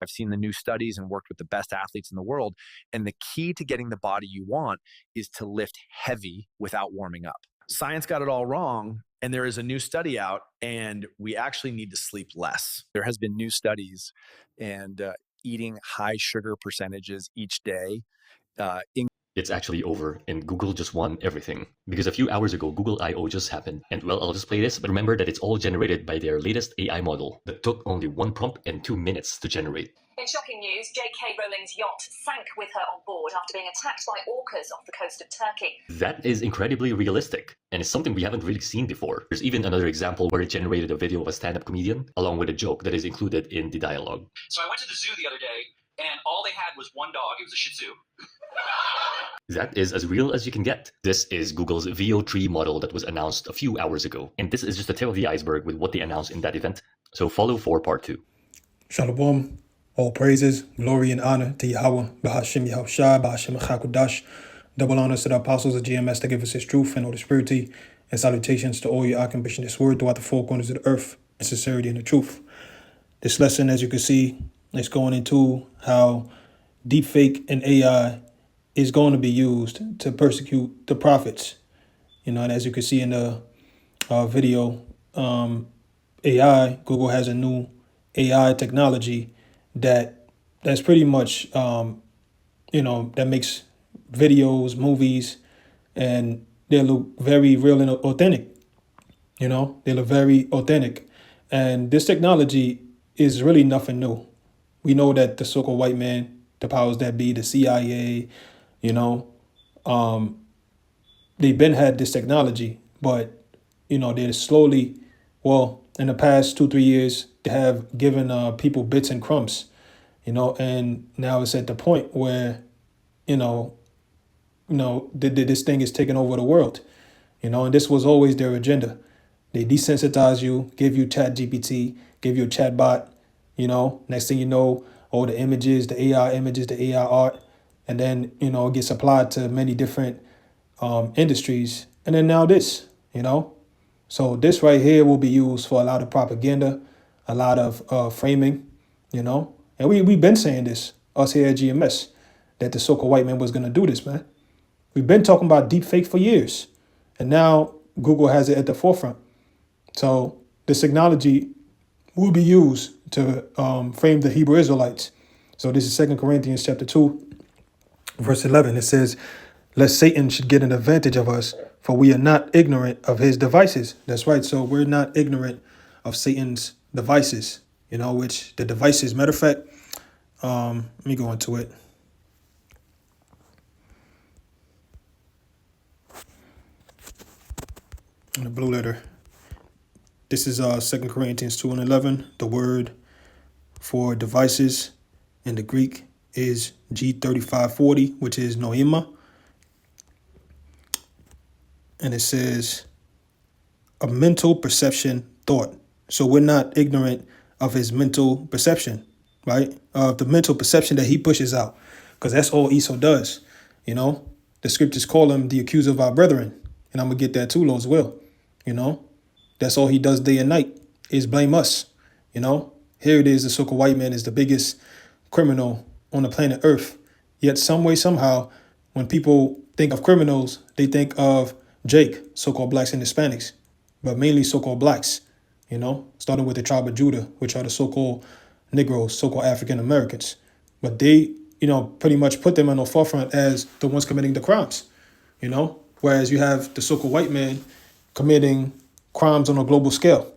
I've seen the new studies and worked with the best athletes in the world. And the key to getting the body you want is to lift heavy without warming up. Science got it all wrong. And there is a new study out, and we actually need to sleep less. There has been new studies, and eating high sugar percentages each day It's actually over, and Google just won everything. Because a few hours ago, Google I/O just happened. And well, I'll just play this, but remember that it's all generated by their latest AI model that took only 1 prompt and 2 minutes to generate. In shocking news, J.K. Rowling's yacht sank with her on board after being attacked by orcas off the coast of Turkey. That is incredibly realistic, and it's something we haven't really seen before. There's even another example where it generated a video of a stand-up comedian, along with a joke that is included in the dialogue. So I went to the zoo the other day, and all they had was one dog. It was a Shih Tzu. That is as real as you can get. This is Google's VO3 model that was announced a few hours ago. And this is just the tip of the iceberg with what they announced in that event. So follow for part 2. Shalom. All praises, glory, and honor to Yahweh, Bahashim Yahushua, Bahashim Chakudash. Double honors to the apostles of GMS that give us his truth and all his purity. And salutations to all your occupation this word throughout the four corners of the earth, in sincerity and the truth. This lesson, as you can see, is going into how deepfake and AI is going to be used to persecute the prophets. And as you can see in the video, AI, Google has a new AI technology that's pretty much, that makes videos, movies, and they look very real and authentic. They look very authentic. And this technology is really nothing new. We know that the so-called white man, the powers that be, the CIA, they've been had this technology, but, they're slowly, in the past 2-3 years, they have given people bits and crumbs, and now it's at the point where, this thing is taking over the world, and this was always their agenda. They desensitize you, give you chat GPT, give you a chat bot, next thing you know, all the images, the AI images, the AI art, and then, it gets applied to many different industries. And then now this, So this right here will be used for a lot of propaganda, a lot of framing, And we've been saying this, us here at GMS, that the so-called white man was going to do this, man. We've been talking about deepfake for years. And now Google has it at the forefront. So this technology will be used to frame the Hebrew Israelites. So this is 2 Corinthians chapter 2, verse 11. It says, lest Satan should get an advantage of us, for we are not ignorant of his devices. That's right. So we're not ignorant of Satan's devices, which the devices, matter of fact, let me go into it. In the blue letter. This is 2 Corinthians 2 and 11. The word for devices in the Greek is G3540, which is noema. And it says a mental perception thought. So we're not ignorant of his mental perception, right? Of the mental perception that he pushes out, because that's all Esau does. The scriptures call him the accuser of our brethren. And I'm going to get that too, Lord's will. That's all he does day and night is blame us. Here it is. The so-called white man is the biggest criminal on the planet Earth. Yet some way, somehow, when people think of criminals, they think of Jake, so-called blacks and Hispanics, but mainly so-called blacks, starting with the tribe of Judah, which are the so-called Negroes, so-called African Americans. But they, pretty much put them on the forefront as the ones committing the crimes, whereas you have the so-called white man committing crimes on a global scale.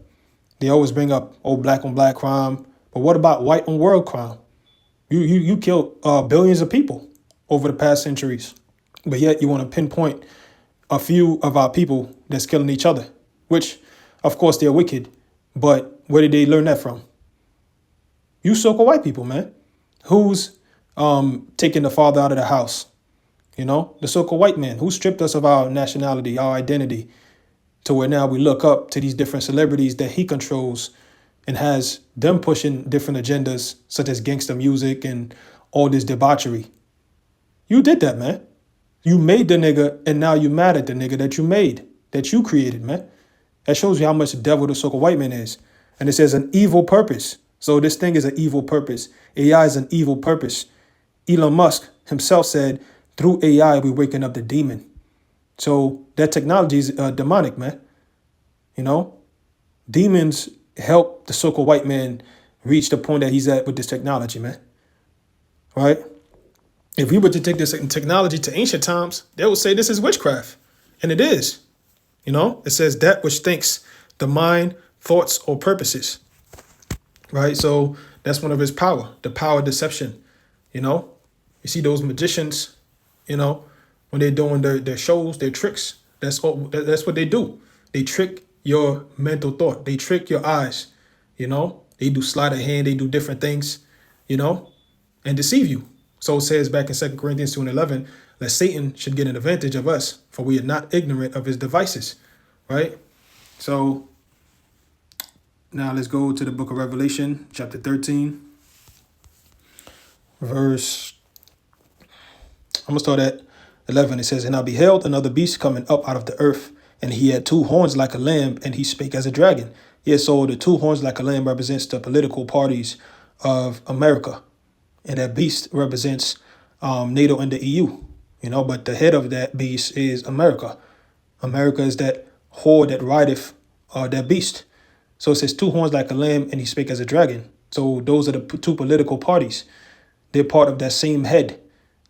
They always bring up, black on black crime. But what about white on world crime? You killed billions of people over the past centuries. But yet you want to pinpoint a few of our people that's killing each other, which, of course, they're wicked. But where did they learn that from? You so-called white people, man. Who's taking the father out of the house? The so-called white man who stripped us of our nationality, our identity, to where now we look up to these different celebrities that he controls and has them pushing different agendas, such as gangster music and all this debauchery. You did that, man. You made the nigga, and now you mad at the nigga that you made, that you created, man. That shows you how much the devil the so-called white man is. And it says an evil purpose. So this thing is an evil purpose. AI is an evil purpose. Elon Musk himself said, through AI, we're waking up the demon. So that technology is demonic, man. You know, demons help the so-called white man reach the point that he's at with this technology, man. Right? If we were to take this technology to ancient times, they would say this is witchcraft. And it is. You know, it says that which thinks, the mind, thoughts, or purposes. Right? So that's one of his power, the power of deception. You know, you see those magicians, you know, when they're doing their shows, their tricks, that's what they do. They trick your mental thought. They trick your eyes, you know. They do sleight of hand. They do different things, you know, and deceive you. So it says back in 2 Corinthians 2:11, that Satan should get an advantage of us, for we are not ignorant of his devices, right? So now let's go to the book of Revelation, chapter 13, verse, I'm going to start at 11. It says, and I beheld another beast coming up out of the earth, and he had two horns like a lamb, and he spake as a dragon. Yeah, so the two horns like a lamb represents the political parties of America, and that beast represents NATO and the EU, you know, but the head of that beast is America. America is that whore that rideth that beast. So it says two horns like a lamb, and he spake as a dragon. So those are the two political parties. They're part of that same head,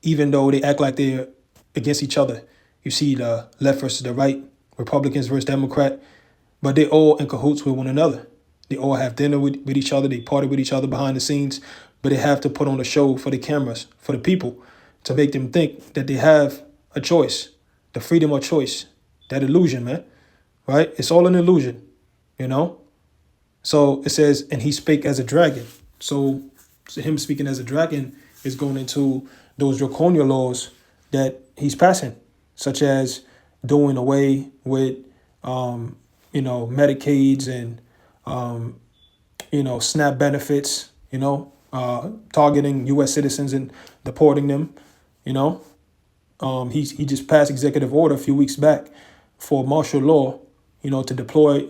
even though they act like they're against each other. You see the left versus the right, Republicans versus Democrat, but they're all in cahoots with one another. They all have dinner with each other. They party with each other behind the scenes, but they have to put on a show for the cameras, for the people, to make them think that they have a choice, the freedom of choice, that illusion, man, right? It's all an illusion, you know? So it says, and he spake as a dragon. So him speaking as a dragon is going into those draconian laws that he's passing, such as doing away with, you know, Medicaids and, you know, SNAP benefits, you know, targeting U.S. citizens and deporting them, you know. He just passed executive order a few weeks back for martial law, you know, to deploy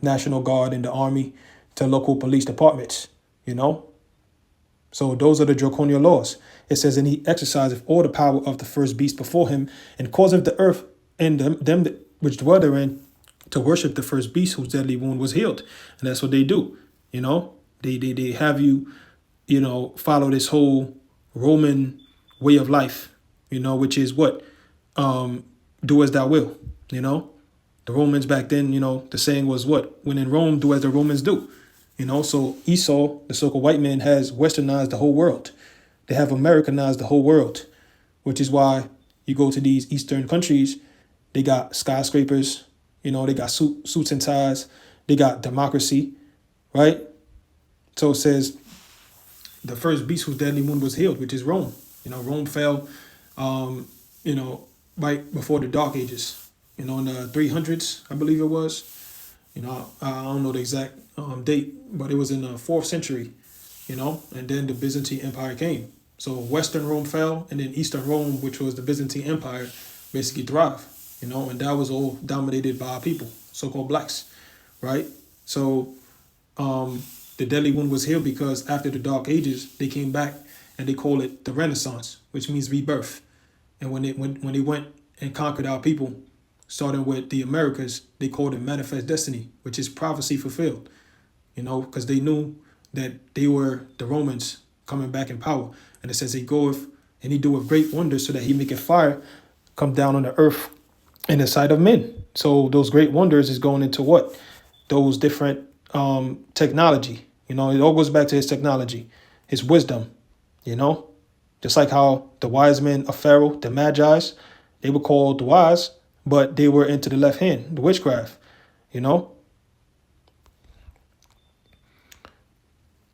National Guard and the Army to local police departments, you know. So those are the draconian laws. It says, and he exerciseth all the power of the first beast before him, and causeth the earth and them which dwell therein to worship the first beast whose deadly wound was healed. And that's what they do, you know. They have you, you know, follow this whole Roman way of life, you know, which is what? Do as thou will, you know. The Romans back then, you know, the saying was what? When in Rome, do as the Romans do. You know, so Esau, the so-called white man, has westernized the whole world. They have Americanized the whole world, which is why you go to these Eastern countries, they got skyscrapers, you know, they got suits and ties, they got democracy, right? So it says the first beast whose deadly wound was healed, which is Rome. You know, Rome fell, you know, right before the Dark Ages, you know, in the 300s, I believe it was. You know, I don't know the exact date, but it was in the 4th century, you know, and then the Byzantine Empire came. So Western Rome fell, and then Eastern Rome, which was the Byzantine Empire, basically thrived, you know, and that was all dominated by people, so-called blacks, right? So the deadly wound was healed because after the Dark Ages, they came back and they call it the Renaissance, which means rebirth. And when they went and conquered our people, starting with the Americas, they called it manifest destiny, which is prophecy fulfilled, you know, because they knew that they were the Romans coming back in power. And it says he goeth and he doeth great wonders so that he maketh fire come down on the earth in the sight of men. So those great wonders is going into what? Those different technology. You know, it all goes back to his technology, his wisdom, you know, just like how the wise men of Pharaoh, the Magi's, they were called the wise, but they were into the left hand, the witchcraft, you know.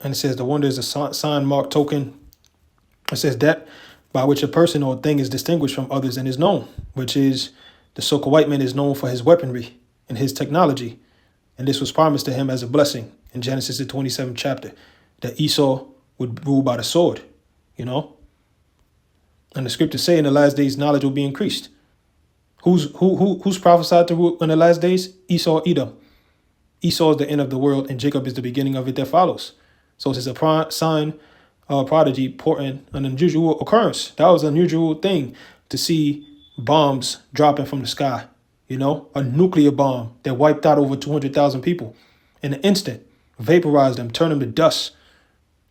And it says the wonder is a sign, mark, token. It says that by which a person or thing is distinguished from others and is known, which is the so-called white man is known for his weaponry and his technology. And this was promised to him as a blessing in Genesis, the 27th chapter, that Esau would rule by the sword, you know. And the scriptures say in the last days, knowledge will be increased. Who's prophesied to rule in the last days? Esau, Edom. Esau is the end of the world, and Jacob is the beginning of it that follows. So it's a sign, prodigy, portent, an unusual occurrence. That was an unusual thing to see bombs dropping from the sky. A nuclear bomb that wiped out over 200,000 people in an instant, vaporized them, turned them to dust.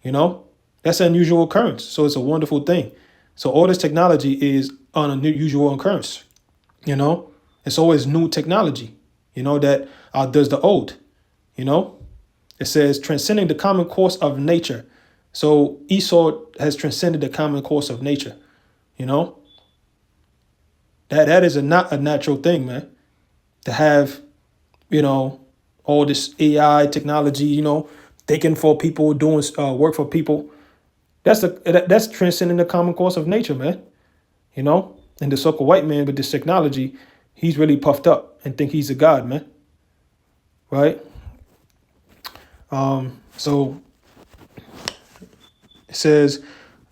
That's an unusual occurrence. So it's a wonderful thing. So all this technology is an unusual occurrence. It's always new technology, that outdoes the old. It says transcending the common course of nature. So Esau has transcended the common course of nature. That is not a natural thing, man. To have, all this AI technology, thinking for people, doing work for people. That's transcending the common course of nature, man. And the so-called white man with this technology, he's really puffed up and think he's a god, man. Right? So it says,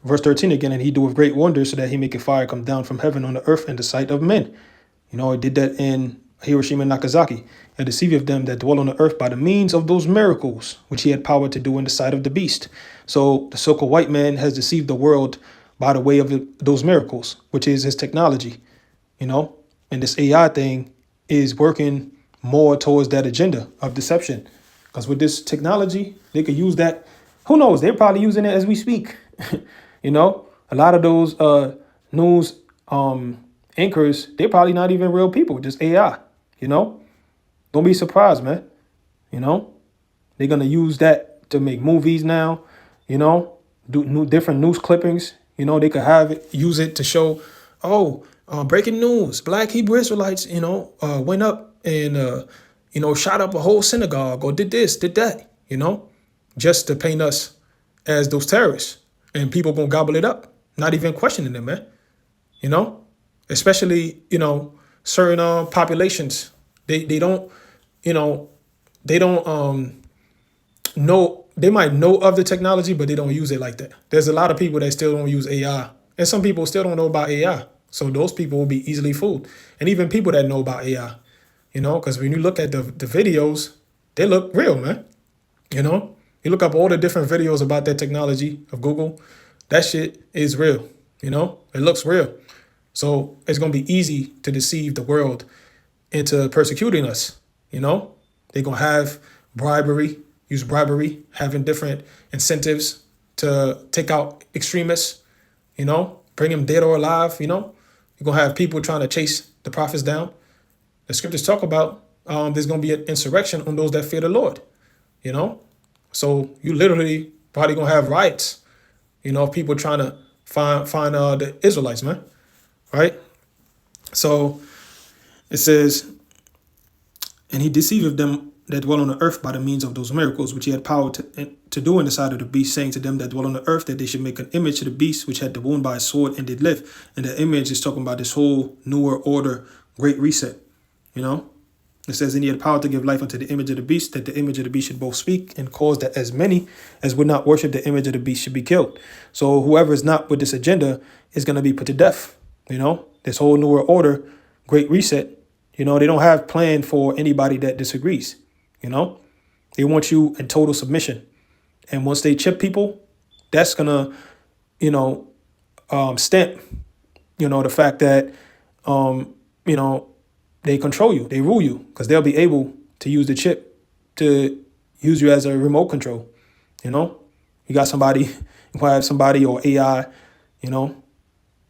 verse 13 again, and he doeth great wonders so that he maketh fire come down from heaven on the earth in the sight of men. He did that in Hiroshima and Nagasaki, and deceiveth them that dwell on the earth by the means of those miracles, which he had power to do in the sight of the beast. So the so-called white man has deceived the world by the way of those miracles, which is his technology, and this AI thing is working more towards that agenda of deception. Because with this technology, they could use that. Who knows? They're probably using it as we speak. A lot of those news anchors, they're probably not even real people, just AI. Don't be surprised, man. They're gonna use that to make movies now. Do new different news clippings. They could use it to show, breaking news: Black Hebrew Israelites, went up and shot up a whole synagogue or did this, did that. Just to paint us as those terrorists, and people gonna gobble it up, not even questioning them, man. Especially certain populations, they don't know. They might know of the technology, but they don't use it like that. There's a lot of people that still don't use AI, and some people still don't know about AI. So those people will be easily fooled, and even people that know about AI, because when you look at the videos, they look real, man. You look up all the different videos about that technology of Google, that shit is real. It looks real. So it's going to be easy to deceive the world into persecuting us. They're going to have use bribery, having different incentives to take out extremists, bring them dead or alive. You're going to have people trying to chase the prophets down. The scriptures talk about there's going to be an insurrection on those that fear the Lord, So you literally probably going to have riots, people trying to find the Israelites, man. Right? So it says, and he deceiveth them that dwell on the earth by the means of those miracles, which he had power to do in the sight of the beast, saying to them that dwell on the earth that they should make an image to the beast, which had the wound by a sword and did live. And the image is talking about this whole newer order, great reset. It says, and he had power to give life unto the image of the beast, that the image of the beast should both speak and cause that as many as would not worship the image of the beast should be killed. So whoever is not with this agenda is going to be put to death. This whole newer order, great reset, they don't have plan for anybody that disagrees. They want you in total submission. And once they chip people, that's going to, stamp, the fact that, they control you, they rule you, because they'll be able to use the chip to use you as a remote control. You got somebody, you have somebody or AI,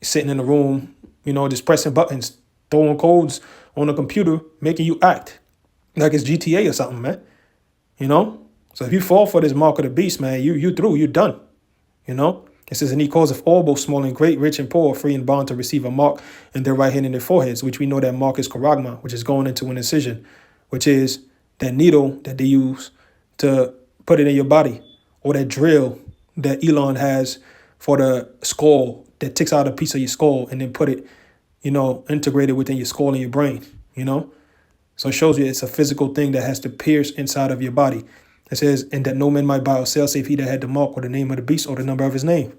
sitting in the room, just pressing buttons, throwing codes on a computer, making you act like it's GTA or something, man. So if you fall for this mark of the beast, man, you through, you're done. It says, and he causeth all, both small and great, rich and poor, free and bond, to receive a mark in their right hand and their foreheads, which we know that mark is charagma, which is going into an incision, which is that needle that they use to put it in your body, or that drill that Elon has for the skull that takes out a piece of your skull and then put it, integrated within your skull and your brain, So it shows you it's a physical thing that has to pierce inside of your body. It says, and that no man might buy or sell save he that had the mark or the name of the beast or the number of his name.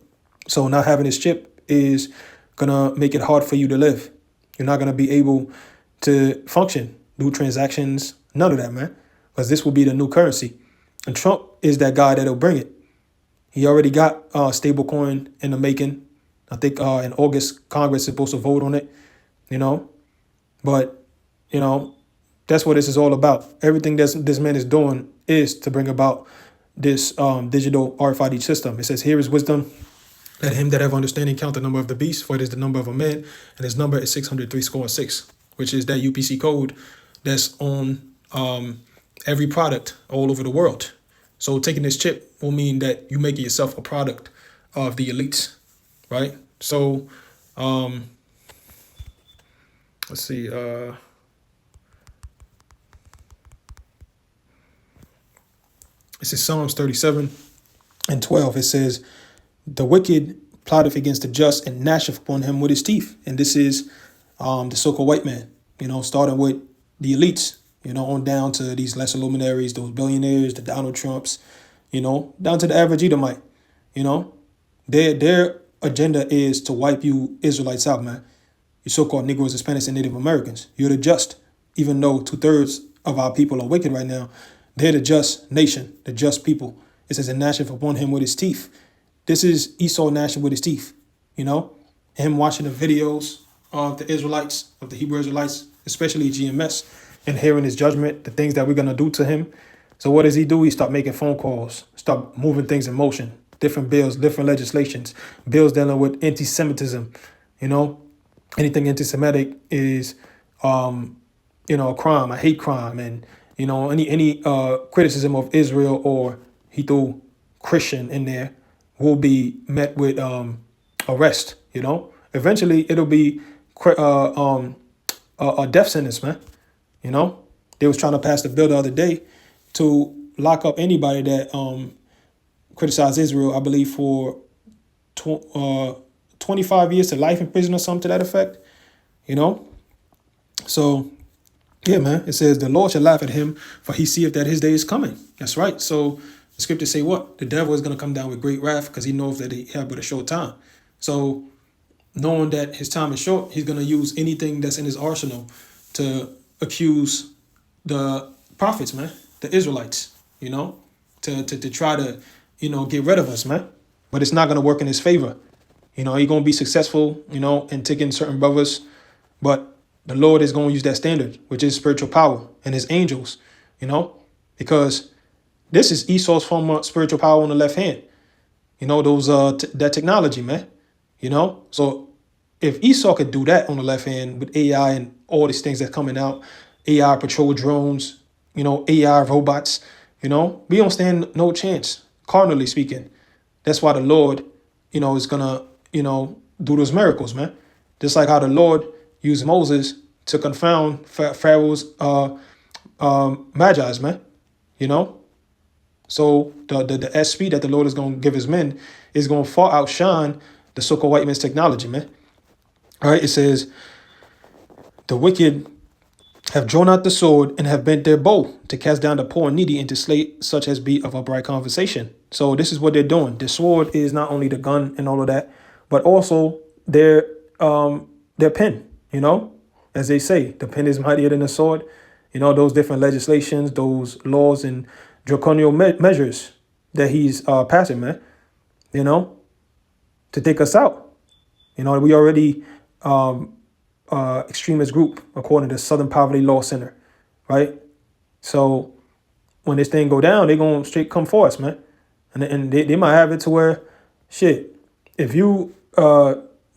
So not having this chip is going to make it hard for you to live. You're not going to be able to function, do transactions, none of that, man. Because this will be the new currency. And Trump is that guy that'll bring it. He already got stablecoin in the making. I think in August, Congress is supposed to vote on it, you know. But, you know, that's what this is all about. Everything this man is doing is to bring about this digital RFID system. It says, here is wisdom. Let him that have understanding count the number of the beast, for it is the number of a man, and his number is 603, which is that UPC code that's on every product all over the world. So taking this chip will mean that you make yourself a product of the elites, right? So let's see. It says Psalms 37:12. It says, the wicked plotteth against the just and gnasheth upon him with his teeth. And this is the so-called white man, you know, starting with the elites, you know, on down to these lesser luminaries, those billionaires, the Donald Trumps, you know, down to the average Edomite, you know. Their agenda is to wipe you Israelites out, man. You so-called Negroes, Hispanics, and Native Americans. You're the just, even though 2/3 of our people are wicked right now. They're the just nation, the just people. It says, and gnasheth upon him with his teeth. This is Esau gnashing with his teeth, you know, him watching the videos of the Israelites, of the Hebrew Israelites, especially GMS, and hearing his judgment, the things that we're going to do to him. So what does he do? He start making phone calls, start moving things in motion, different bills, different legislations, bills dealing with anti-Semitism, you know. Anything anti-Semitic is, you know, a crime, a hate crime. And, you know, any criticism of Israel, or he threw Christian in there, will be met with arrest, you know. Eventually, it'll be a death sentence, man. You know, they was trying to pass the bill the other day to lock up anybody that criticized Israel, I believe, for 25 years to life in prison or something to that effect, you know. So, yeah, man, it says, the Lord shall laugh at him, for he seeth that his day is coming. That's right. So the scriptures say what? The devil is going to come down with great wrath because he knows that he had but a short time. So knowing that his time is short, he's going to use anything that's in his arsenal to accuse the prophets, man, the Israelites, you know, to try to, you know, get rid of us, man. But it's not going to work in his favor. You know, he's going to be successful, you know, in taking certain brothers. But the Lord is going to use that standard, which is spiritual power and his angels, you know, because this is Esau's form of spiritual power on the left hand. You know, those that technology, man. You know, so if Esau could do that on the left hand with AI and all these things that's coming out, AI patrol drones, you know, AI robots, you know, we don't stand no chance, carnally speaking. That's why the Lord, you know, is gonna, you know, do those miracles, man. Just like how the Lord used Moses to confound Pharaoh's magi's, man. You know. So the SP that the Lord is going to give his men is going to far outshine the so-called white man's technology, man. All right, it says, the wicked have drawn out the sword and have bent their bow to cast down the poor and needy and to slay such as be of upright conversation. So this is what they're doing. The sword is not only the gun and all of that, but also their pen, you know, as they say, the pen is mightier than the sword. You know, those different legislations, those laws and draconian measures that he's passing, man, you know, to take us out. You know, we already extremist group, according to Southern Poverty Law Center, right? So when this thing go down, they going to straight come for us, man. And they might have it to where, shit, if you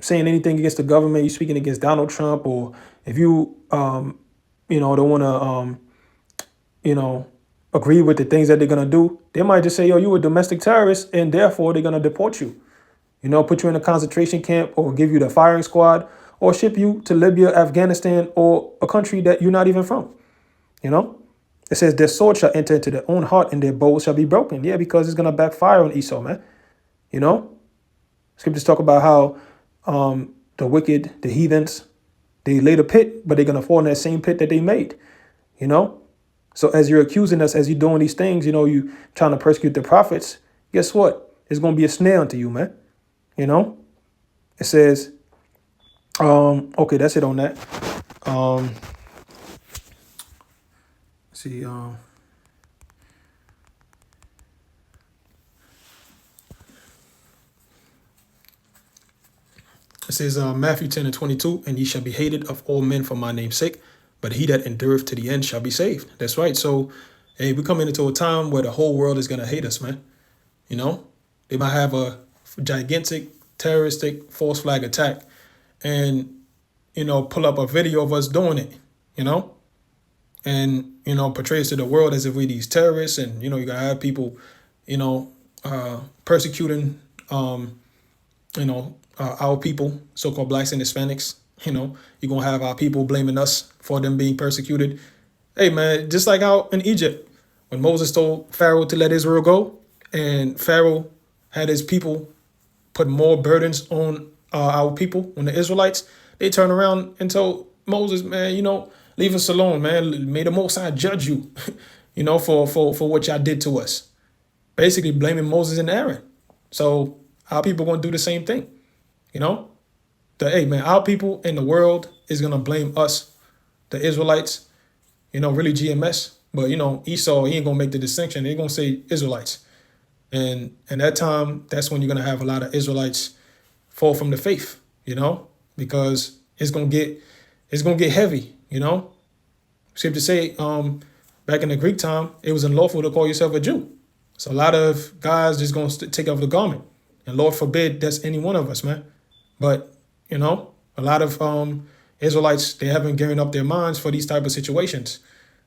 saying anything against the government, you speaking against Donald Trump, or if you, you know, don't want to, you know, agree with the things that they're going to do, they might just say, yo, you a domestic terrorist, and therefore they're going to deport you. You know, put you in a concentration camp, or give you the firing squad, or ship you to Libya, Afghanistan, or a country that you're not even from. You know, it says their sword shall enter into their own heart and their bows shall be broken. Yeah, because it's going to backfire on Esau, man. You know, scriptures talk about how the wicked, the heathens, they laid a pit, but they're going to fall in that same pit that they made, you know. So as you're accusing us, as you're doing these things, you know, you trying to persecute the prophets, guess what? It's going to be a snare unto you, man. You know, it says, okay, that's it on that. See, It says Matthew 10:22, and ye shall be hated of all men for my name's sake, but he that endureth to the end shall be saved. That's right. So, hey, we're coming into a time where the whole world is going to hate us, man. You know, they might have a gigantic terroristic false flag attack and, pull up a video of us doing it, and, portrays to the world as if we these terrorists. And, you got to have people, persecuting, our people, so-called blacks and Hispanics. You're going to have our people blaming us for them being persecuted. Hey, man, just like out in Egypt, when Moses told Pharaoh to let Israel go, and Pharaoh had his people put more burdens on our people, on the Israelites, they turned around and told Moses, man, leave us alone, man. May the Most High judge you, for what y'all did to us. Basically blaming Moses and Aaron. So our people going to do the same thing, Hey, man, our people in the world is going to blame us, the Israelites, really GMS. But, Esau, he ain't going to make the distinction. They're going to say Israelites. And that time, that's when you're going to have a lot of Israelites fall from the faith, because it's going to get heavy, Scripture say, back in the Greek time, it was unlawful to call yourself a Jew. So a lot of guys just going to take off the garment. And Lord forbid that's any one of us, man. But, a lot of Israelites, they haven't given up their minds for these type of situations.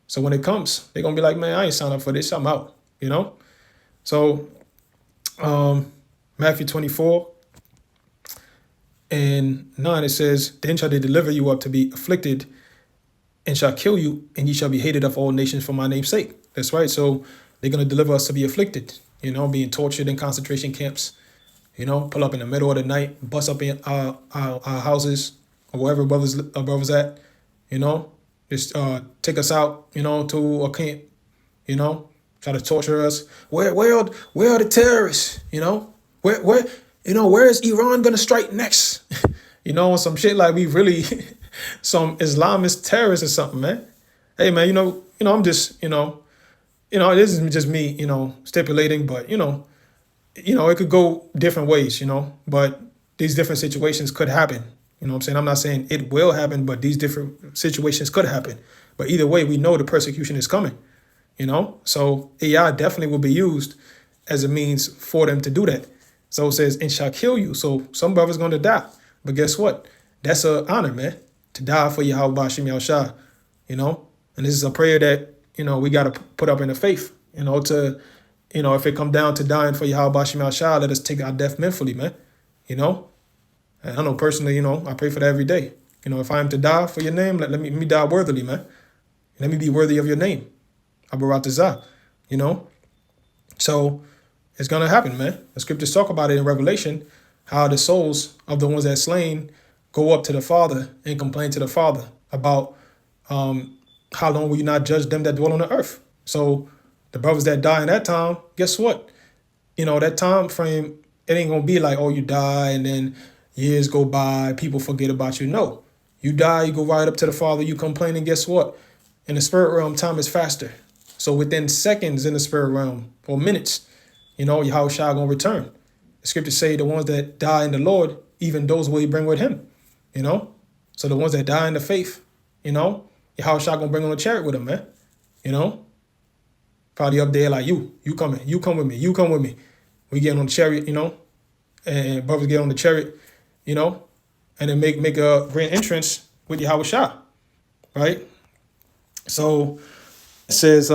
So when it comes, they're going to be like, man, I ain't signed up for this. I'm out, So Matthew 24:9, it says, then shall they deliver you up to be afflicted and shall kill you, and ye shall be hated of all nations for my name's sake. That's right. So they're going to deliver us to be afflicted, being tortured in concentration camps, pull up in the middle of the night, bust up in our houses or wherever brothers at, just take us out, to a camp, try to torture us. Where are the terrorists? Where is Iran gonna strike next? Some shit like we really some Islamist terrorists or something, man. Hey, man, I'm just, this is just me, stipulating, but it could go different ways, but these different situations could happen. You know what I'm saying? I'm not saying it will happen, but these different situations could happen. But either way, we know the persecution is coming, So AI definitely will be used as a means for them to do that. So it says, and shall kill you. So some brothers going to die. But guess what? That's an honor, man, to die for Yahweh Bashim Yahushua, And this is a prayer that, we got to put up in the faith, to, if it come down to dying for Yahweh Bashim Yahushua, let us take our death manfully, man, And I know personally, I pray for that every day. If I am to die for your name, let me die worthily, man. Let me be worthy of your name. Abaratazah, So it's going to happen, man. The scriptures talk about it in Revelation, how the souls of the ones that are slain go up to the Father and complain to the Father about how long will you not judge them that dwell on the earth? So the brothers that die in that time, guess what? That time frame, it ain't going to be like, oh, you die and then years go by, people forget about you. No, you die, you go right up to the Father, you complain, and guess what? In the spirit realm, time is faster. So within seconds in the spirit realm, or minutes, Yahushua going to return. The scriptures say the ones that die in the Lord, even those will he bring with him, So the ones that die in the faith, Yahushua going to bring on a chariot with him, man, Probably up there like, you come with me. We get on the chariot, and brothers get on the chariot, and then make a grand entrance with Yahushua, right? So it says,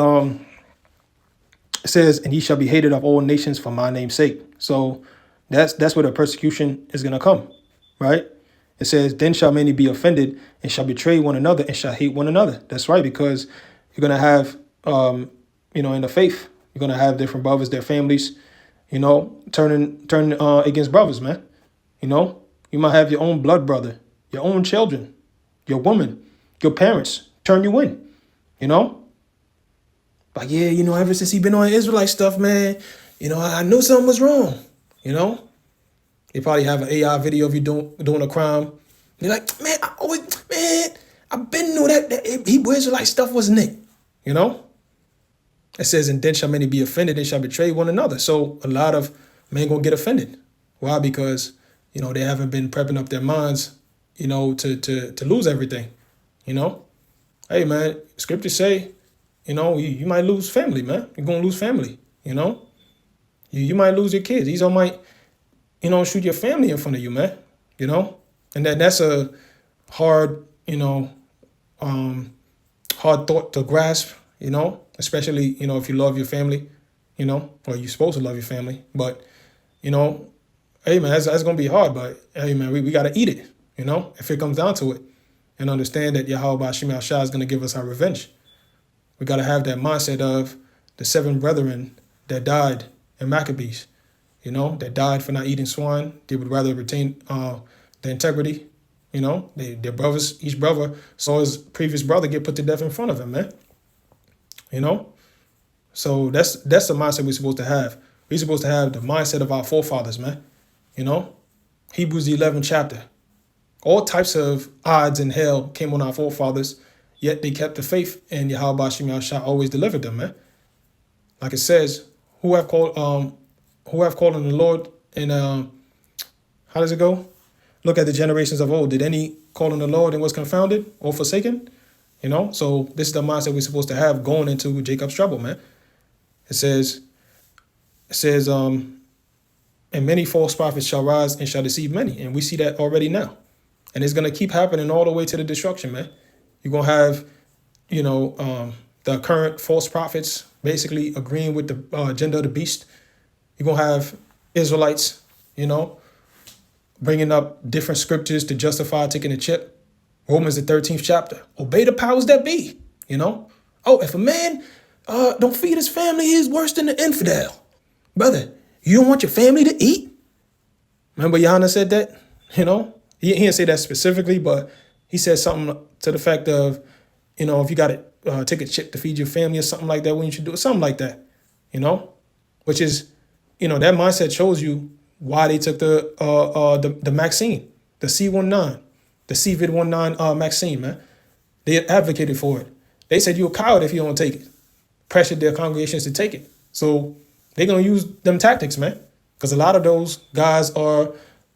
and ye shall be hated of all nations for my name's sake. So that's where the persecution is going to come, right? It says, then shall many be offended and shall betray one another and shall hate one another. That's right, because you're going to have, in the faith, you're going to have different brothers, their families, turning against brothers, man. You might have your own blood brother, your own children, your woman, your parents turn you in, Like, yeah, ever since he been on Israelite stuff, man, I knew something was wrong, They probably have an AI video of you doing a crime. You're like, man, I've been knew that Hebrew Israelite stuff wasn't it, It says, and then shall many be offended and shall betray one another. So a lot of men gonna get offended. Why? Because, they haven't been prepping up their minds, to lose everything, you know. Hey, man, scriptures say, you might lose family, man. You're going to lose family, you know. You might lose your kids. These all might, shoot your family in front of you, man, you know. And that's a hard, hard thought to grasp, especially, if you love your family, or you're supposed to love your family. But, hey, man, that's going to be hard. But, hey, man, we got to eat it, if it comes down to it, and understand that Yahweh Shema Shah is going to give us our revenge. We got to have that mindset of the 7 brethren that died in Maccabees, that died for not eating swine. They would rather retain the integrity. Their brothers, each brother saw his previous brother get put to death in front of him, man. So that's the mindset we're supposed to have. We're supposed to have the mindset of our forefathers, man. Hebrews the 11th chapter. All types of odds and hell came on our forefathers, yet they kept the faith, and Yahweh Shema Shah always delivered them, man. Like it says, who have called on the Lord, and how does it go? Look at the generations of old. Did any call on the Lord and was confounded or forsaken? So this is the mindset we're supposed to have going into Jacob's trouble, man. It says, and many false prophets shall rise and shall deceive many. And we see that already now. And it's going to keep happening all the way to the destruction, man. You're going to have, the current false prophets basically agreeing with the agenda of the beast. You're going to have Israelites, bringing up different scriptures to justify taking a chip. Romans the 13th chapter. Obey the powers that be, Oh, if a man don't feed his family, he's worse than the infidel. Brother, you don't want your family to eat? Remember Yana said that, He didn't say that specifically, but he said something to the fact of, if you got to take a chip to feed your family or something like that, when you should do it, something like that, which is, that mindset shows you why they took the vaccine, the C19, the COVID-19 vaccine, man. They advocated for it. They said you're a coward if you don't take it. Pressured their congregations to take it. So they're going to use them tactics, man, because a lot of those guys are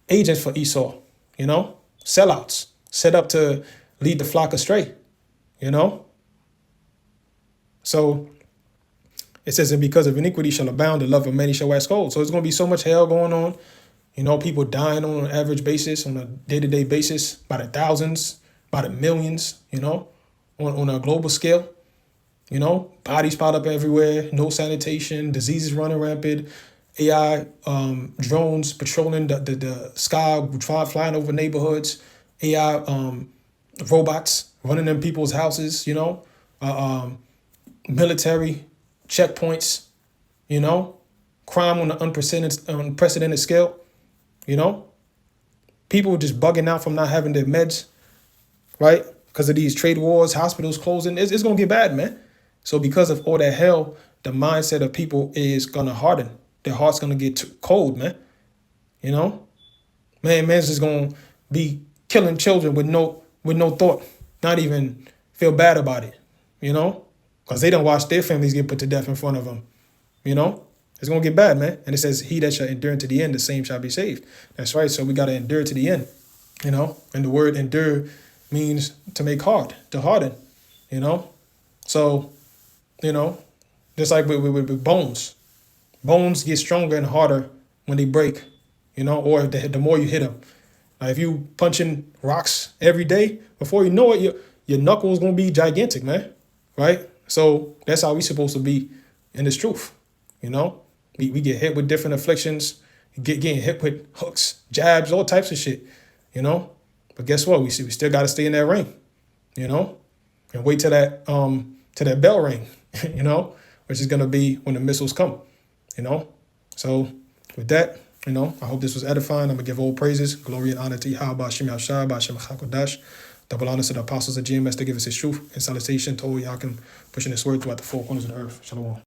agents for Esau. Sellouts set up to lead the flock astray, So it says, and because of iniquity shall abound, the love of many shall wax cold. So it's going to be so much hell going on, people dying on an average basis, on a day-to-day basis, by the thousands, by the millions, on a global scale, bodies piled up everywhere, no sanitation, diseases running rampant, AI drones patrolling the sky, flying over neighborhoods, AI robots running in people's houses, military checkpoints, crime on an unprecedented scale, people just bugging out from not having their meds, right? Because of these trade wars, hospitals closing, it's going to get bad, man. So because of all that hell, the mindset of people is going to harden. Their heart's going to get cold, man. Man's just going to be killing children with no thought, not even feel bad about it, because they don't watch their families get put to death in front of them, It's going to get bad, man. And it says, he that shall endure to the end, the same shall be saved. That's right. So we got to endure to the end, and the word endure means to make hard, to harden, So, just like with bones. Bones get stronger and harder when they break, or the more you hit them. Like if you punching rocks every day, before you know it, your knuckles going to be gigantic, man. Right? So that's how we supposed to be in this truth. We get hit with different afflictions, getting hit with hooks, jabs, all types of shit, But guess what? We still got to stay in that ring, and wait till that bell ring, which is going to be when the missiles come. So with that, I hope this was edifying. I'm going to give all praises, glory, and honor to Yahweh, Shem Yahshua, B'Shem HaKodash. Double honors to the apostles of GMS to give us his truth, and salutation to all y'all can pushing this word throughout the four corners of the earth. Shalom.